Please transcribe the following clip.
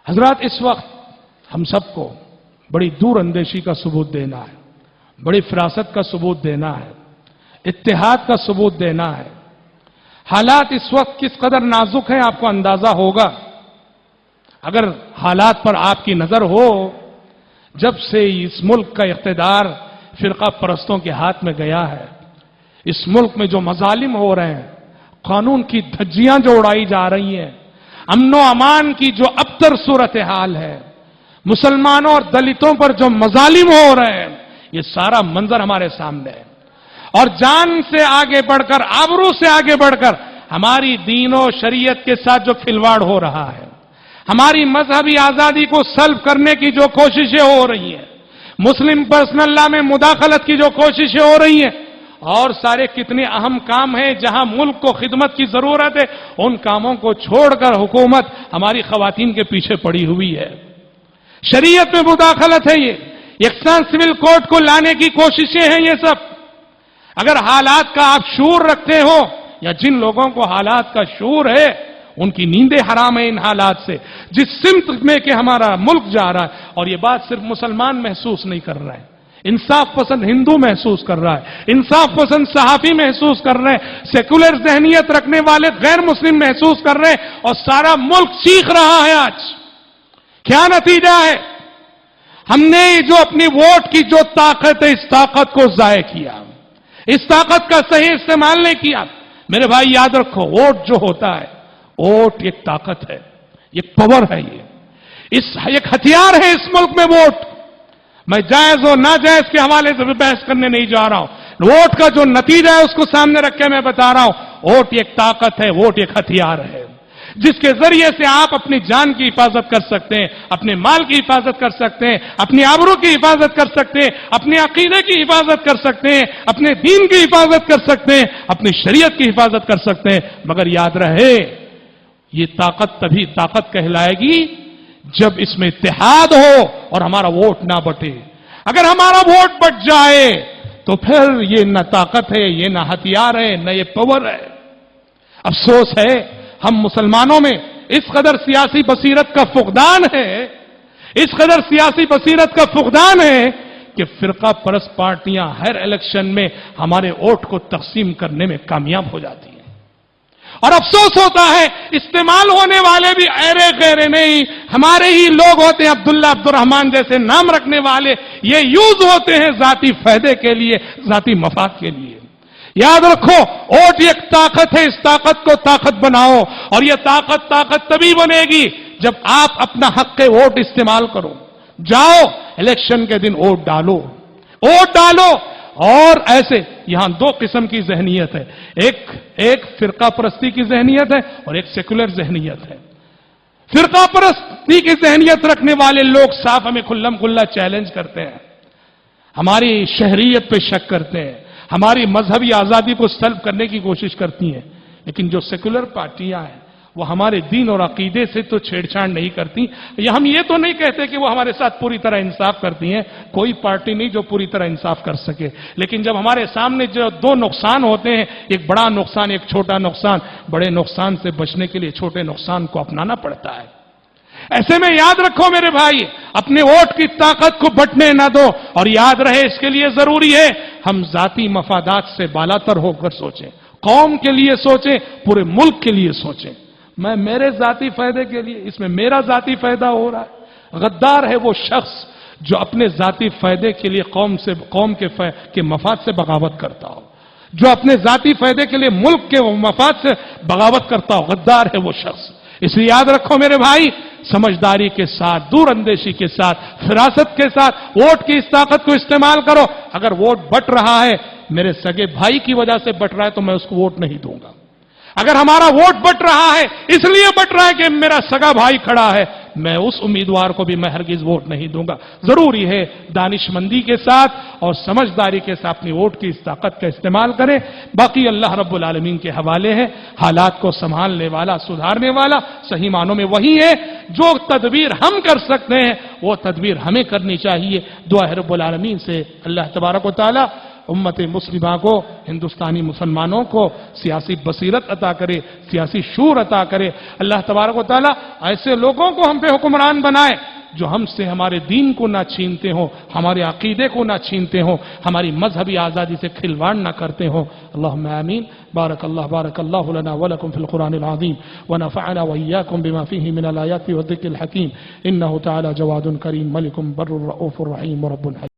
حضرات، اس وقت ہم سب کو بڑی دور اندیشی کا ثبوت دینا ہے، بڑی فراست کا ثبوت دینا ہے، اتحاد کا ثبوت دینا ہے۔ حالات اس وقت کس قدر نازک ہیں آپ کو اندازہ ہوگا اگر حالات پر آپ کی نظر ہو۔ جب سے اس ملک کا اقتدار فرقہ پرستوں کے ہاتھ میں گیا ہے، اس ملک میں جو مظالم ہو رہے ہیں، قانون کی دھجیاں جو اڑائی جا رہی ہیں، امن و امان کی جو ابتر صورتحال ہے، مسلمانوں اور دلتوں پر جو مظالم ہو رہے ہیں، یہ سارا منظر ہمارے سامنے ہے۔ اور جان سے آگے بڑھ کر، آبرو سے آگے بڑھ کر ہماری دین و شریعت کے ساتھ جو کھلواڑ ہو رہا ہے، ہماری مذہبی آزادی کو سلب کرنے کی جو کوششیں ہو رہی ہیں، مسلم پرسنل لا میں مداخلت کی جو کوششیں ہو رہی ہیں، اور سارے کتنے اہم کام ہیں جہاں ملک کو خدمت کی ضرورت ہے، ان کاموں کو چھوڑ کر حکومت ہماری خواتین کے پیچھے پڑی ہوئی ہے۔ شریعت میں مداخلت ہے، یہ یکساں سول کوڈ کو لانے کی کوششیں ہیں۔ یہ سب اگر حالات کا آپ شعور رکھتے ہو، یا جن لوگوں کو حالات کا شعور ہے ان کی نیندیں حرام ہیں ان حالات سے، جس سمت میں کہ ہمارا ملک جا رہا ہے۔ اور یہ بات صرف مسلمان محسوس نہیں کر رہے ہیں، انصاف پسند ہندو محسوس کر رہا ہے، انصاف پسند صحافی محسوس کر رہے ہیں، سیکولر ذہنیت رکھنے والے غیر مسلم محسوس کر رہے ہیں، اور سارا ملک چیخ رہا ہے۔ آج کیا نتیجہ ہے؟ ہم نے جو اپنی ووٹ کی جو طاقت ہے، اس طاقت کو ضائع کیا، اس طاقت کا صحیح استعمال نہیں کیا۔ میرے بھائی یاد رکھو، ووٹ جو ہوتا ہے، ووٹ ایک طاقت ہے، ایک پاور ہے، یہ ایک ہتھیار ہے اس ملک میں ووٹ۔ میں جائز اور ناجائز کے حوالے سے بھی بحث کرنے نہیں جا رہا ہوں، ووٹ کا جو نتیجہ ہے اس کو سامنے رکھ کے میں بتا رہا ہوں، ووٹ ایک طاقت ہے، ووٹ ایک ہتھیار ہے، جس کے ذریعے سے آپ اپنی جان کی حفاظت کر سکتے ہیں، اپنے مال کی حفاظت کر سکتے ہیں، اپنی آبرو کی حفاظت کر سکتے ہیں، اپنے عقیدے کی حفاظت کر سکتے ہیں، اپنے دین کی حفاظت کر سکتے ہیں، اپنی شریعت کی حفاظت کر سکتے ہیں۔ مگر یاد رہے، یہ طاقت تبھی طاقت کہلائے گی جب اس میں اتحاد ہو اور ہمارا ووٹ نہ بٹے۔ اگر ہمارا ووٹ بٹ جائے تو پھر یہ نہ طاقت ہے، یہ نہ ہتھیار ہے، نہ یہ پاور ہے۔ افسوس ہے ہم مسلمانوں میں اس قدر سیاسی بصیرت کا فقدان ہے، اس قدر سیاسی بصیرت کا فقدان ہے کہ فرقہ پرست پارٹیاں ہر الیکشن میں ہمارے ووٹ کو تقسیم کرنے میں کامیاب ہو جاتی ہیں۔ اور افسوس ہوتا ہے استعمال ہونے والے بھی ایرے غیرے نہیں، ہمارے ہی لوگ ہوتے ہیں، عبداللہ عبدالرحمان جیسے نام رکھنے والے، یہ یوز ہوتے ہیں ذاتی فائدے کے لیے، ذاتی مفاد کے لیے۔ یاد رکھو، ووٹ ایک طاقت ہے، اس طاقت کو طاقت بناؤ، اور یہ طاقت تبھی بنے گی جب آپ اپنا حق ووٹ استعمال کرو۔ جاؤ الیکشن کے دن ووٹ ڈالو، ووٹ ڈالو۔ اور ایسے یہاں دو قسم کی ذہنیت ہے، ایک فرقہ پرستی کی ذہنیت ہے اور ایک سیکولر ذہنیت ہے۔ فرقہ پرستی کی ذہنیت رکھنے والے لوگ صاف ہمیں کھلم کھلا چیلنج کرتے ہیں، ہماری شہریت پہ شک کرتے ہیں، ہماری مذہبی آزادی کو سلب کرنے کی کوشش کرتی ہیں۔ لیکن جو سیکولر پارٹیاں ہیں وہ ہمارے دین اور عقیدے سے تو چھیڑ چھاڑ نہیں کرتی۔ ہم یہ تو نہیں کہتے کہ وہ ہمارے ساتھ پوری طرح انصاف کرتی ہیں، کوئی پارٹی نہیں جو پوری طرح انصاف کر سکے، لیکن جب ہمارے سامنے جو دو نقصان ہوتے ہیں، ایک بڑا نقصان ایک چھوٹا نقصان، بڑے نقصان سے بچنے کے لیے چھوٹے نقصان کو اپنانا پڑتا ہے۔ ایسے میں یاد رکھو میرے بھائی، اپنے ووٹ کی طاقت کو بٹنے نہ دو، اور یاد رہے اس کے لیے ضروری ہے ہم ذاتی مفادات سے بالاتر ہو کر سوچیں، قوم کے لیے سوچیں، پورے ملک کے لیے سوچیں۔ میں میرے ذاتی فائدے کے لیے، اس میں میرا ذاتی فائدہ ہو رہا ہے۔ غدار ہے وہ شخص جو اپنے ذاتی فائدے کے لیے قوم کے مفاد سے بغاوت کرتا ہو، جو اپنے ذاتی فائدے کے لیے ملک کے مفاد سے بغاوت کرتا ہو، غدار ہے وہ شخص۔ اس لیے یاد رکھو میرے بھائی، سمجھداری کے ساتھ، دور اندیشی کے ساتھ، فراست کے ساتھ ووٹ کی اس طاقت کو استعمال کرو۔ اگر ووٹ بٹ رہا ہے، میرے سگے بھائی کی وجہ سے بٹ رہا ہے تو میں اس کو ووٹ نہیں دوں گا۔ اگر ہمارا ووٹ بٹ رہا ہے اس لیے بٹ رہا ہے کہ میرا سگا بھائی کھڑا ہے، میں اس امیدوار کو بھی میں ہرگز ووٹ نہیں دوں گا۔ ضروری ہے دانشمندی کے ساتھ اور سمجھداری کے ساتھ اپنی ووٹ کی اس طاقت کا استعمال کریں۔ باقی اللہ رب العالمین کے حوالے ہے، حالات کو سنبھالنے والا، سدھارنے والا صحیح معنوں میں وہی ہے۔ جو تدبیر ہم کر سکتے ہیں وہ تدبیر ہمیں کرنی چاہیے۔ دعا ہے رب العالمین سے اللہ تبارک و تعالی امت مسلمہ کو، ہندوستانی مسلمانوں کو سیاسی بصیرت عطا کرے، سیاسی شعور عطا کرے۔ اللہ تبارک و تعالیٰ ایسے لوگوں کو ہم پہ حکمران بنائے جو ہم سے ہمارے دین کو نہ چھینتے ہوں، ہمارے عقیدے کو نہ چھینتے ہوں، ہماری مذہبی آزادی سے کھلواڑ نہ کرتے ہوں۔ اللہم آمین۔ بارک اللہ لنا ولکم فی القرآن العظیم ونفعنا وإیاکم بما فیہ من الآیات والذکر الحکیم، انہ تعالی جواد کریم ملک بر رؤوف رحیم رب حکیم۔